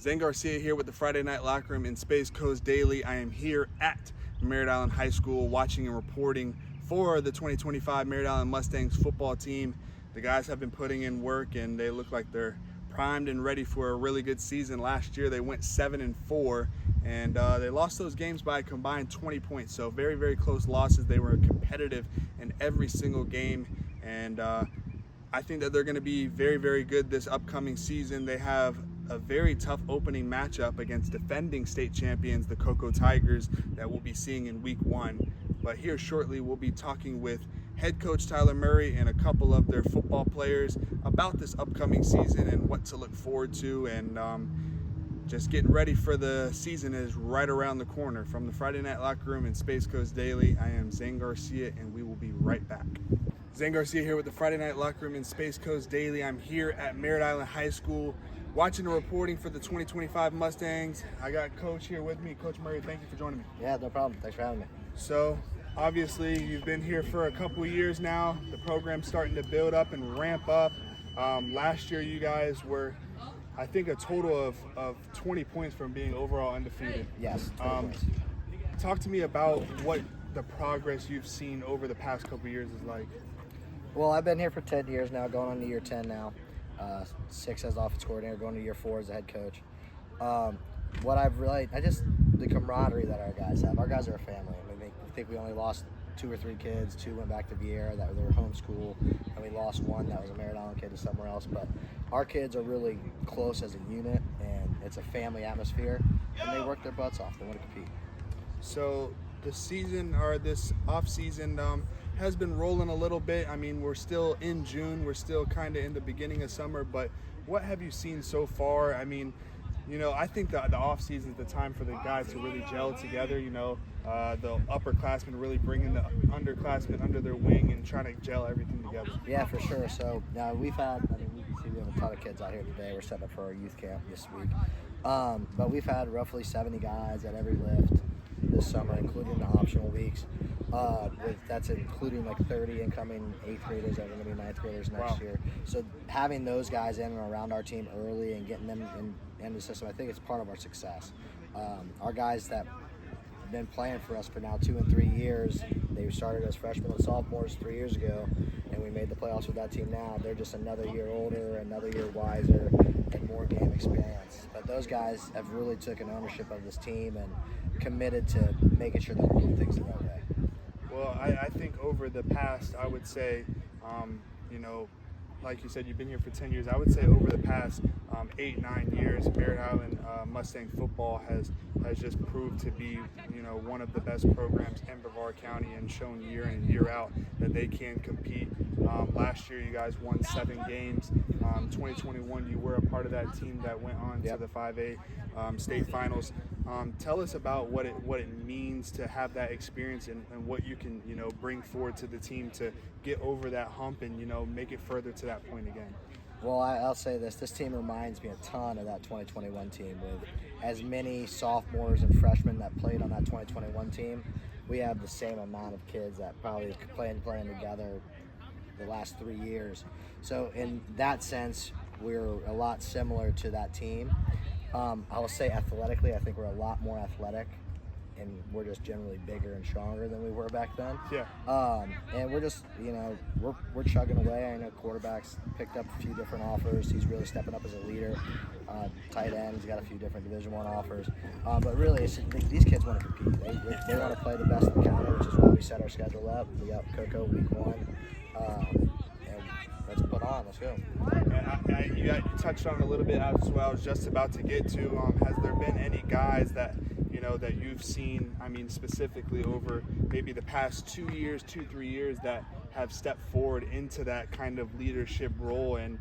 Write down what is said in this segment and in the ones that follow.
Zane Garcia here with the Friday Night Locker Room in Space Coast Daily. I am here at Merritt Island High School watching and reporting for the 2025 Merritt Island Mustangs football team. The guys have been putting in work and they look like they're primed and ready for a really good season. Last year they went 7-4 and they lost those games by a combined 20 points. So very, very close losses. They were competitive in every single game, and I think that they're going to be very, very good this upcoming season. They have a very tough opening matchup against defending state champions, the Cocoa Tigers, that we'll be seeing in week 1. But here shortly, we'll be talking with head coach Tyler Murray and a couple of their football players about this upcoming season and what to look forward to, and just getting ready for the season is right around the corner. From the Friday Night Locker Room in Space Coast Daily, I am Zane Garcia, and we will be right back. Zane Garcia here with the Friday Night Locker Room in Space Coast Daily. I'm here at Merritt Island High School watching and reporting for the 2025 Mustangs. I got Coach here with me. Coach Murray, thank you for joining me. Yeah, no problem. Thanks for having me. So, obviously, you've been here for a couple years now. The program's starting to build up and ramp up. Last year, you guys were, I think, a total of 20 points from being overall undefeated. Yes. Talk to me about what the progress you've seen over the past couple years is like. Well, I've been here for 10 years now, going on to year 10 now. 6 as offense coordinator, going to year 4 as a head coach. The camaraderie that our guys have. Our guys are a family. I think we only lost 2 or 3 kids. 2 went back to Vieira, that they were homeschool, and we lost 1 that was a Merritt Island kid to somewhere else. But our kids are really close as a unit, and it's a family atmosphere, and they work their butts off. They want to compete. So the season, or this off season, has been rolling a little bit. I mean, we're still in June. We're still kind of in the beginning of summer, but what have you seen so far? I mean, you know, I think the off season is the time for the guys to really gel together. You know, the upperclassmen really bringing the underclassmen under their wing and trying to gel everything together. Yeah, for sure. So now we can see we have a ton of kids out here today. We're setting up for our youth camp this week. But we've had roughly 70 guys at every lift this summer, including the optional weeks. That's including like 30 incoming 8th graders that are going to be 9th graders next year. So having those guys in and around our team early and getting them in the system, I think it's part of our success. Our guys that have been playing for us for now 2 and 3 years, they started as freshmen and sophomores 3 years ago, and we made the playoffs with that team now. They're just another year older, another year wiser, and more game experience. But those guys have really taken ownership of this team and committed to making sure that we're doing things the right way. Well, I think over the past, I would say, you know, like you said, you've been here for 10 years. I would say over the past 8-9 years, Merritt Island Mustang football has just proved to be, you know, one of the best programs in Brevard County, and shown year in and year out that they can compete. Last year, you guys won 7 games. 2021, you were a part of that team that went on to the 5A state finals. Tell us about what it means to have that experience and what you can, you know, bring forward to the team to get over that hump and, you know, make it further to that point again. Well, I'll say this team reminds me a ton of that 2021 team. With as many sophomores and freshmen that played on that 2021 team, we have the same amount of kids that probably playing together the last 3 years. So in that sense, we're a lot similar to that team. I will say athletically, I think we're a lot more athletic, and we're just generally bigger and stronger than we were back then. Yeah. And we're just, you know, we're chugging away. I know quarterback's picked up a few different offers. He's really stepping up as a leader. Tight end, he's got a few different Division I offers. But really, these kids want to compete. They want to play the best in the county, which is why we set our schedule up. We got Cocoa week 1. And let's put on. Let's go. And you touched on it a little bit as well. I was just about to get to. Has there been any guys that, you know, that you've seen, I mean, specifically over maybe the past 2 years, 2-3 years, that have stepped forward into that kind of leadership role and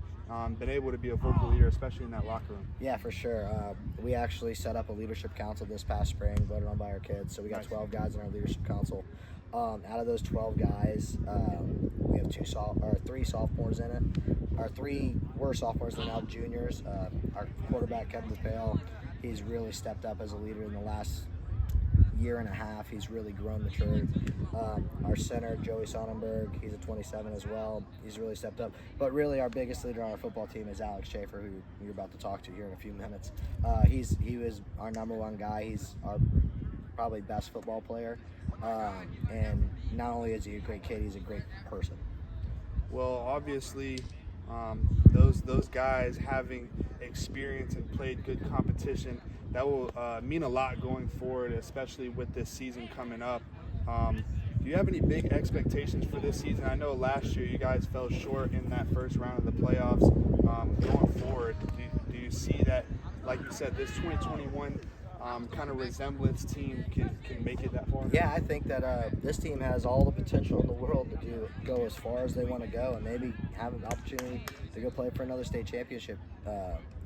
been able to be a vocal leader, especially in that locker room? Yeah, for sure. We actually set up a leadership council this past spring, voted on by our kids. So we got 12 guys in our leadership council. Out of those 12 guys, we have 3 sophomores in it. Our 3 were sophomores, they're now juniors. Our quarterback, Kevin DePale, he's really stepped up as a leader in the last year and a half, he's really grown matured. Our center, Joey Sonnenberg, he's a 27 as well. He's really stepped up. But really, our biggest leader on our football team is Alex Schaefer, who you're about to talk to here in a few minutes. He was our number one guy. He's our probably best football player. And not only is he a great kid, he's a great person. Well, obviously, those guys having experience and played good competition, that will mean a lot going forward, especially with this season coming up. Do you have any big expectations for this season? I know last year you guys fell short in that first round of the playoffs. Going forward, do you see that, like you said, this 2021 kind of resemblance team can make it that far? Yeah, I think that this team has all the potential in the world to go as far as they want to go, and maybe have an opportunity to go play for another state championship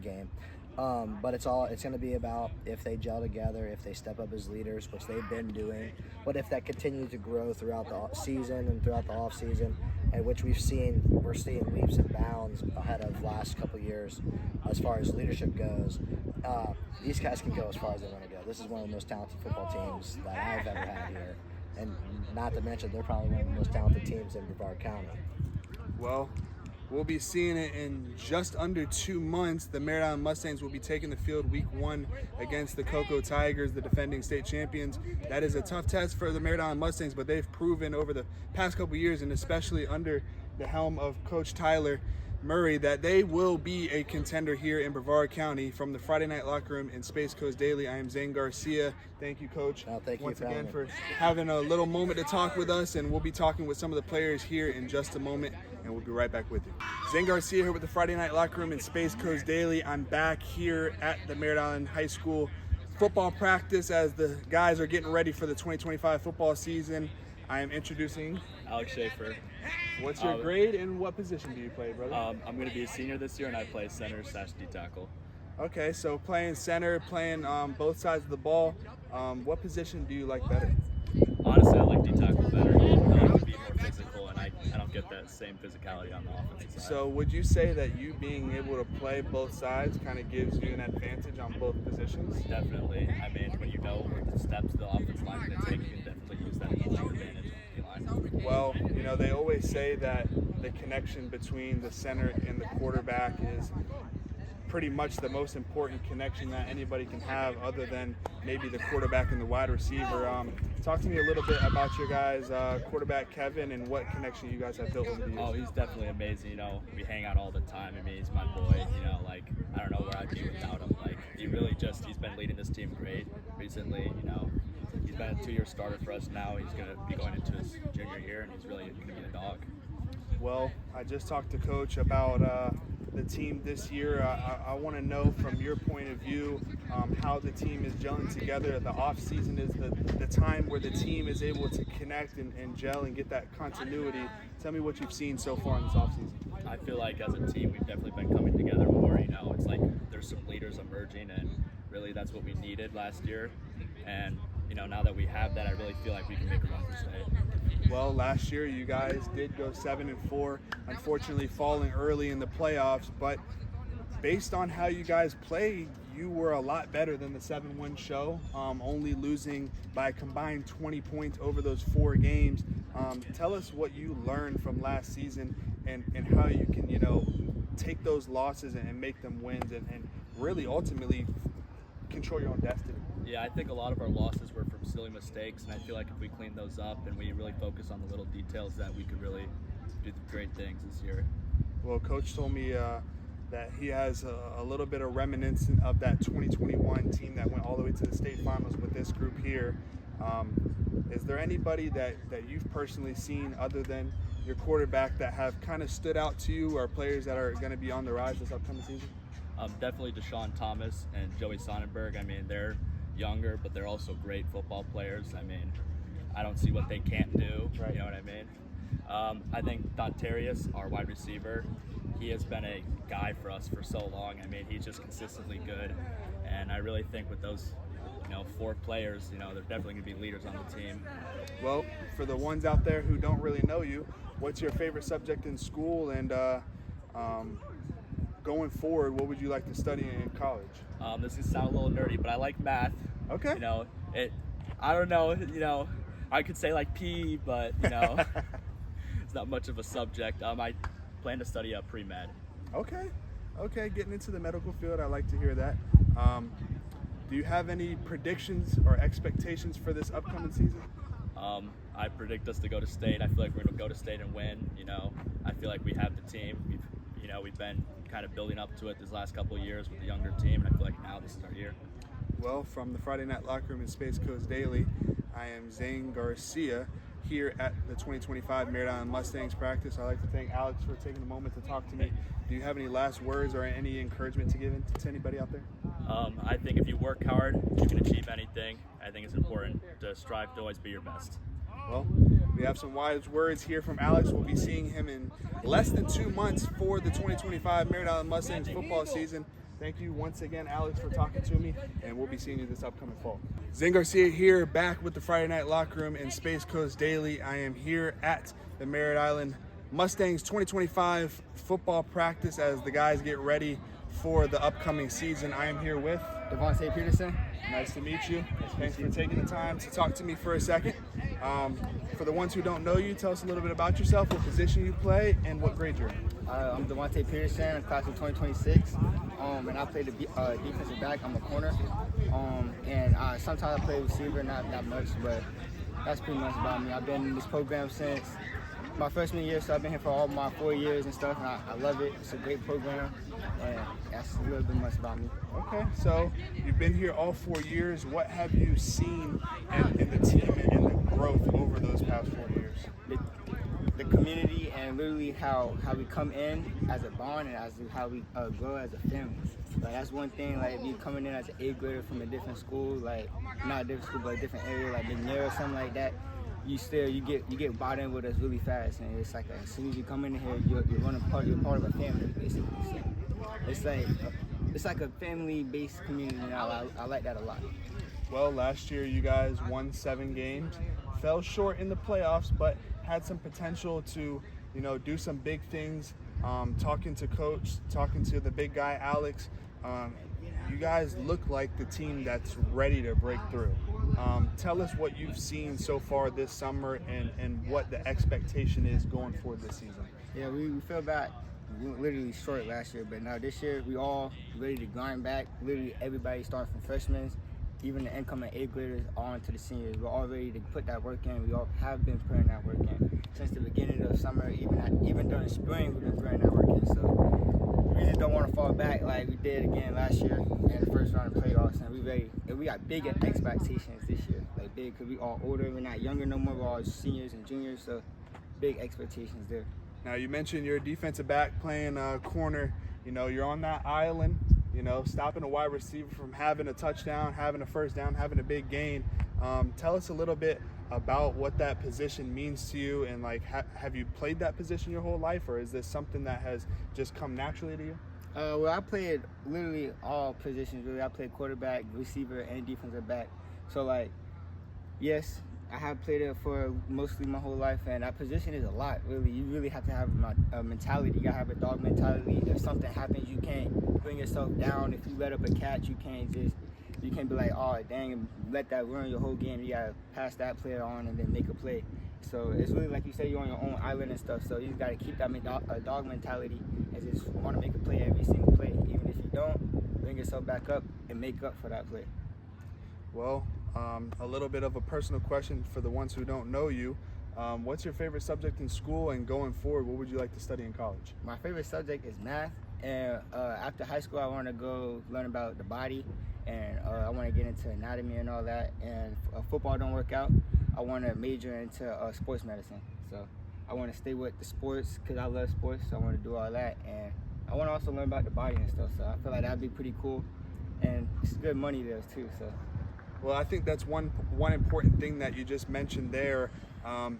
game. But it's going to be about if they gel together, if they step up as leaders, which they've been doing, but if that continues to grow throughout the season and throughout the off season, and which we're seeing leaps and bounds ahead of last couple years as far as leadership goes. These guys can go as far as they want to go. This is one of the most talented football teams that I've ever had here, and not to mention they're probably one of the most talented teams in Brevard County. Well, we'll be seeing it in just under 2 months. The Merritt Island Mustangs will be taking the field week 1 against the Cocoa Tigers, the defending state champions. That is a tough test for the Merritt Island Mustangs, but they've proven over the past couple years, and especially under the helm of Coach Tyler Murray, that they will be a contender here in Brevard County. From the Friday Night Locker Room in Space Coast Daily, I am Zane Garcia. Thank you, Coach. Thank you once for again for having a little moment to talk with us, and we'll be talking with some of the players here in just a moment, and we'll be right back with you. Zane Garcia here with the Friday Night Locker Room in Space Coast Daily. I'm back here at the Merritt Island High School football practice as the guys are getting ready for the 2025 football season. I am introducing Alex Schaefer. What's your grade and what position do you play, brother? I'm going to be a senior this year, and I play center/D tackle. Okay, so playing center, playing both sides of the ball. What position do you like better? Honestly, I like D tackle better. I like to be more physical, and I don't get that same physicality on the offensive side. So would you say that you being able to play both sides kind of gives you an advantage on both positions? Definitely. I mean, when you know the steps the offensive line is going to take, you can definitely use that as an advantage on the line. Well, they always say that the connection between the center and the quarterback is pretty much the most important connection that anybody can have, other than maybe the quarterback and the wide receiver. Talk to me a little bit about your guys, quarterback Kevin, and what connection you guys have built over the years. Oh, he's definitely amazing. We hang out all the time. I mean, he's my boy. I don't know where I'd be without him. He's been leading this team great recently. He's been a 2-year starter for us now. He's going to be going into his junior year, and he's really going to be a dog. Well, I just talked to Coach about the team this year. I want to know from your point of view how the team is gelling together. The off season is the time where the team is able to connect and gel and get that continuity. Tell me what you've seen so far in this off season. I feel like as a team we've definitely been coming together more. It's like there's some leaders emerging, and really that's what we needed last year. And now that we have that, I really feel like we can make a run for state. Well, last year you guys did go 7-4, unfortunately falling early in the playoffs, but based on how you guys played, you were a lot better than the 7-1 show, only losing by a combined 20 points over those 4 games. Tell us what you learned from last season and how you can, take those losses and make them wins and really ultimately control your own destiny. Yeah, I think a lot of our losses were from silly mistakes, and I feel like if we clean those up and we really focus on the little details, that we could really do great things this year. Well, Coach told me that he has a little bit of reminiscence of that 2021 team that went all the way to the state finals with this group here. Is there anybody that you've personally seen other than your quarterback that have kind of stood out to you, or players that are going to be on the rise this upcoming season? Definitely Deshaun Thomas and Joey Sonnenberg. I mean, they're younger, but they're also great football players. I mean, I don't see what they can't do. Right. You know what I mean? I think Dontarius, our wide receiver, he has been a guy for us for so long. I mean, he's just consistently good, and I really think with those 4 players, they're definitely going to be leaders on the team. Well, for the ones out there who don't really know you, what's your favorite subject in school, and going forward, what would you like to study in college? This is sound a little nerdy, but I like math. Okay. I don't know. I could say like PE, but it's not much of a subject. I plan to study pre-med. Okay, getting into the medical field, I like to hear that. Do you have any predictions or expectations for this upcoming season? I predict us to go to state. I feel like we're going to go to state and win. I feel like we have the team. We've been kind of building up to it this last couple of years with the younger team, and I feel like now this is our year. Well, from the Friday Night Locker Room in Space Coast Daily, I am Zane Garcia here at the 2025 Merritt Island Mustangs practice. I'd like to thank Alex for taking a moment to talk to me. Do you have any last words or any encouragement to give to anybody out there? I think if you work hard, you can achieve anything. I think it's important to strive to always be your best. Well, we have some wise words here from Alex. We'll be seeing him in less than 2 months for the 2025 Merritt Island Mustangs football season. Thank you once again, Alex, for talking to me, and we'll be seeing you this upcoming fall. Zane Garcia here, back with the Friday Night Locker Room in Space Coast Daily. I am here at the Merritt Island Mustangs 2025 football practice as the guys get ready for the upcoming season. I am here with Devontae Peterson. Nice to meet you. Thanks for taking the time to talk to me for a second. For the ones who don't know you, tell us a little bit about yourself, what position you play, and what grade you're in. I'm Devontae Peterson, class of 2026, and I play the defensive back. I'm a corner, and sometimes I play receiver, not that much, but that's pretty much about me. I've been in this program since my freshman year, so I've been here for all my 4 years and stuff, and I love it. It's a great program, and that's a little bit much about me. Okay, so you've been here all 4 years. What have you seen in the team and the growth over those past 4 years? The community and literally how we come in as a bond and how we grow as a family. Like that's one thing. Like if you coming in as an 8th grader from a different school, like not a different school but a different area, like McNair or something like that, you get bought in with us really fast. And it's like as soon as you come in here, you're part of a family basically. So it's like a family-based community, and I like that a lot. Well, last year you guys won 7 games, fell short in the playoffs, but had some potential to, do some big things. Talking to coach, talking to the big guy, Alex, you guys look like the team that's ready to break through. Tell us what you've seen so far this summer and what the expectation is going forward this season. Yeah, we fell back literally short last year, but now this year we all ready to grind back. Literally everybody starting from freshmen, even the incoming 8th graders on to the seniors. We're all ready to put that work in. We all have been putting that work in since the beginning of summer. Even during spring, we've been putting that work in. So we just don't want to fall back like we did again last year in the first round of playoffs. And we ready. And we got big expectations this year, like big, because we all older. We're not younger no more. We're all seniors and juniors. So big expectations there. Now you mentioned you're a defensive back playing corner. You're on that island. Stopping a wide receiver from having a touchdown, having a first down, having a big gain. Tell us a little bit about what that position means to you, and have you played that position your whole life, or is this something that has just come naturally to you? Well, I played literally all positions. Really, I played quarterback, receiver, and defensive back. So, yes, I have played it for mostly my whole life, and that position is a lot, really. You really have to have a mentality. You gotta have a dog mentality. If something happens, you can't bring yourself down. If you let up a catch, you can't be like, oh, dang, and let that ruin your whole game. You gotta pass that player on and then make a play. So it's really like you say, you're on your own island and stuff. So you just gotta keep that dog mentality and just want to make a play every single play. Even if you don't, bring yourself back up and make up for that play. Well, a little bit of a personal question for the ones who don't know you. What's your favorite subject in school, and going forward, what would you like to study in college? My favorite subject is math, and after high school, I want to go learn about the body, and I want to get into anatomy and all that. And if football don't work out, I want to major into sports medicine. So I want to stay with the sports because I love sports, so I want to do all that. And I want to also learn about the body and stuff, so I feel like that'd be pretty cool. And it's good money there too, so. Well, I think that's one important thing that you just mentioned there.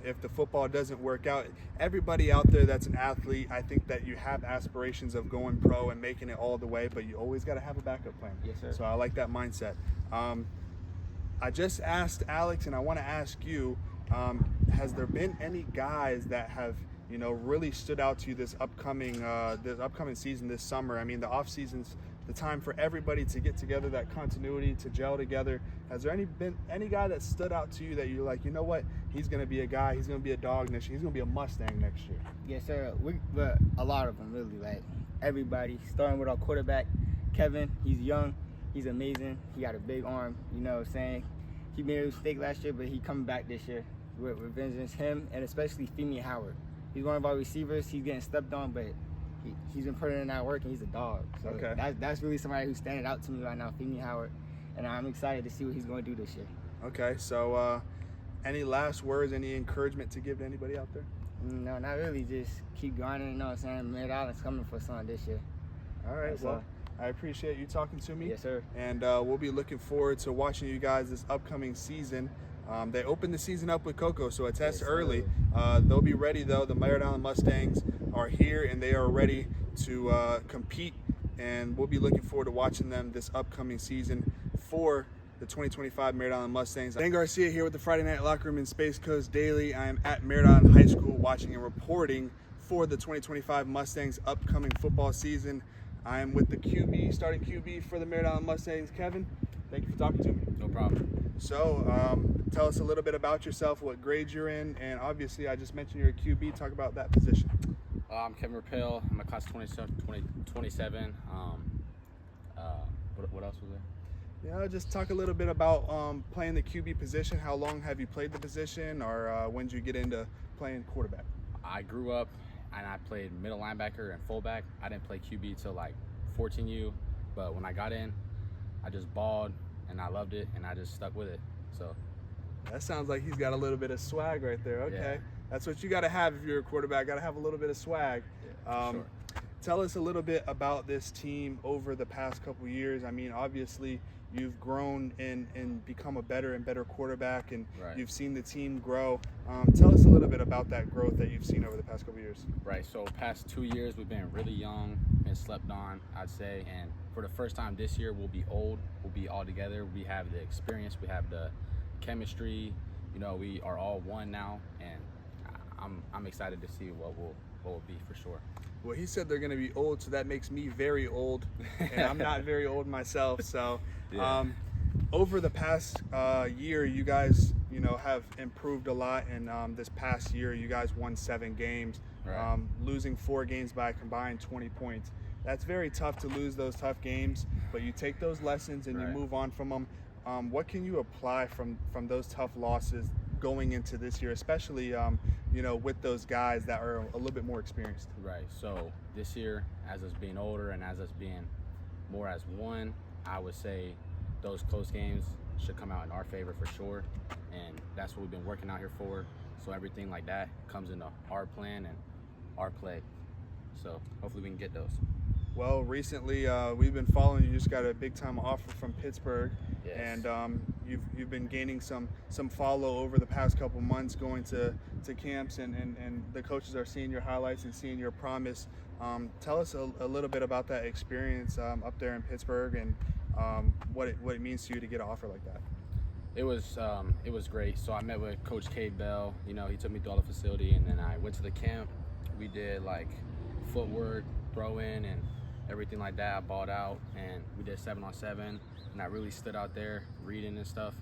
If the football doesn't work out, everybody out there that's an athlete, I think that you have aspirations of going pro and making it all the way, but you always got to have a backup plan. Yes, sir. So I like that mindset. I just asked Alex, and I want to ask you, has there been any guys that have really stood out to you this upcoming season, this summer? I mean, the off season's the time for everybody to get together, that continuity to gel together. Has there been any guy that stood out to you that you're like, you know what, he's going to be a guy, he's going to be a dog next year, he's going to be a Mustang next year? Yes, sir. But a lot of them, really, like everybody, starting with our quarterback, Kevin. He's young, he's amazing, he got a big arm, you know what I'm saying? He made a mistake last year, but he coming back this year with vengeance. Him, and especially Femi Howard. He's one of our receivers. He's getting stepped on, but he's been putting in that work, and he's a dog. So okay. That's really somebody who's standing out to me right now, Femi Howard. And I'm excited to see what he's going to do this year. Okay, so any last words, any encouragement to give to anybody out there? No, not really. Just keep grinding, you know what I'm saying? Merritt Island's coming for something this year. All right, well, I appreciate you talking to me. Yes, sir. And we'll be looking forward to watching you guys this upcoming season. They opened the season up with Coco, so it's early. They'll be ready, though. The Merritt Island Mustangs are here, and they are ready to compete. And we'll be looking forward to watching them this upcoming season for the 2025 Merritt Island Mustangs. Zane Garcia here with the Friday Night Locker Room in Space Coast Daily. I am at Merritt Island High School watching and reporting for the 2025 Mustangs upcoming football season. I am with the starting QB for the Merritt Island Mustangs, Kevin. Thank you for talking to me. No problem. So, tell us a little bit about yourself, what grade you're in, and obviously I just mentioned you're a QB. Talk about that position. I'm Kevin Rappel. I'm a class 27. What else was there? Yeah, just talk a little bit about playing the QB position. How long have you played the position, or when did you get into playing quarterback? I grew up and I played middle linebacker and fullback. I didn't play QB till like 14U, but when I got in, I just balled and I loved it and I just stuck with it. So that sounds like he's got a little bit of swag right there. Okay, yeah. That's what you got to have if you're a quarterback. Got to have a little bit of swag. Yeah, for sure. Tell us a little bit about this team over the past couple years. I mean, obviously you've grown and become a better and better quarterback, and right. You've seen the team grow. Tell us a little bit about that growth that you've seen over the past couple years. Right, so past 2 years we've been really young and slept on, I'd say, and for the first time this year we'll be old, we'll be all together, we have the experience, we have the chemistry, you know, we are all one now, and I'm excited to see what will be for sure. Well, he said they're going to be old, so that makes me very old, and I'm not very old myself. So, yeah. Over the past year, you guys, have improved a lot. And this past year, you guys won 7 games, right. Losing 4 games by a combined 20 points. That's very tough to lose those tough games, but you take those lessons and right. you move on from them. What can you apply from those tough losses going into this year, especially with those guys that are a little bit more experienced? Right. So this year, as us being older and as us being more as one, I would say those close games should come out in our favor for sure, and that's what we've been working out here for. So everything like that comes into our plan and our play. So hopefully we can get those. Well, recently we've been following you. Just got a big time offer from Pittsburgh, yes. And you've been gaining some follow over the past couple months, going to camps, and the coaches are seeing your highlights and seeing your promise. Tell us a little bit about that experience up there in Pittsburgh, and what it means to you to get an offer like that. It was great. So I met with Coach Cade Bell. He took me through all the facility, and then I went to the camp. We did like footwork, throw in, and everything like that. I balled out, and we did 7-on-7, and I really stood out there reading and stuff,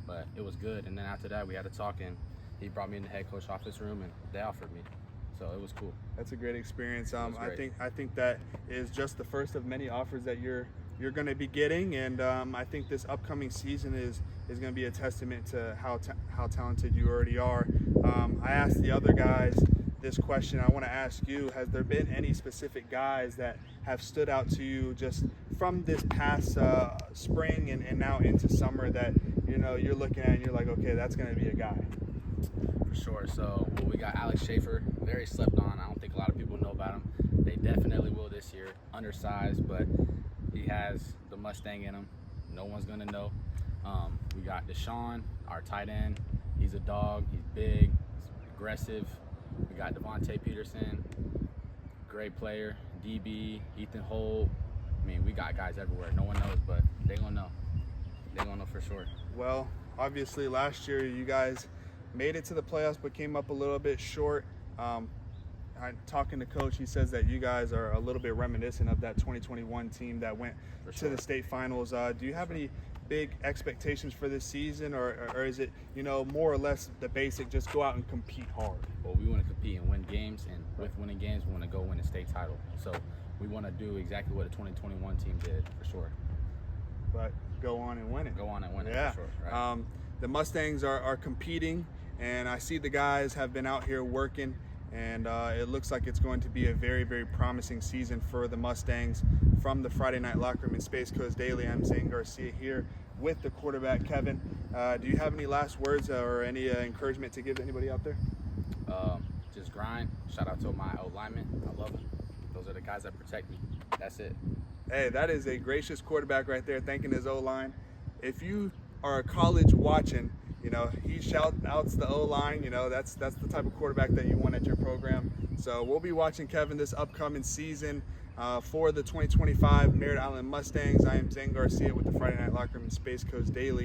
but it was good. And then after that, we had a talk, and he brought me in the head coach office room, and they offered me, so it was cool. That's a great experience. Great. I think that is just the first of many offers that you're going to be getting, and I think this upcoming season is going to be a testament to how talented you already are. I asked the other guys this question. I want to ask you, has there been any specific guys that have stood out to you just from this past spring and now into summer that you're looking at and you're like, okay, that's going to be a guy? For sure. So we got Alex Schaefer, very slept on. I don't think a lot of people know about him. They definitely will this year. Undersized, but he has the Mustang in him. No one's going to know. We got Deshaun, our tight end. He's a dog. He's big. He's aggressive. We got Devontae Peterson, great player. DB, Ethan Holt. I mean, we got guys everywhere. No one knows, but they gonna know. They gonna know for sure. Well, obviously last year you guys made it to the playoffs but came up a little bit short. How talking to Coach, he says that you guys are a little bit reminiscent of that 2021 team that went to the state finals. Do you have any big expectations for this season, or is it, you know, more or less the basic, just go out and compete hard? Well, we want to compete and win games, and with winning games, we want to go win a state title. So we want to do exactly what the 2021 team did, for sure. But go on and win it. Go on and win it, Yeah. for sure. Right? The Mustangs are competing, and I see the guys have been out here working, and it looks like it's going to be a very, very promising season for the Mustangs. From the Friday Night Locker Room in Space Coast Daily, I'm Zane Garcia here with the quarterback, Kevin. Do you have any last words or any encouragement to give to anybody out there? Just grind. Shout out to my O-linemen. I love them. Those are the guys that protect me. That's it. Hey, that is a gracious quarterback right there, thanking his O-line. If you are a college watching, you know, he outs the O-line. You know, that's the type of quarterback that you want at your program. So we'll be watching Kevin this upcoming season for the 2025 Merritt Island Mustangs. I am Zane Garcia with the Friday Night Locker Room and Space Coast Daily.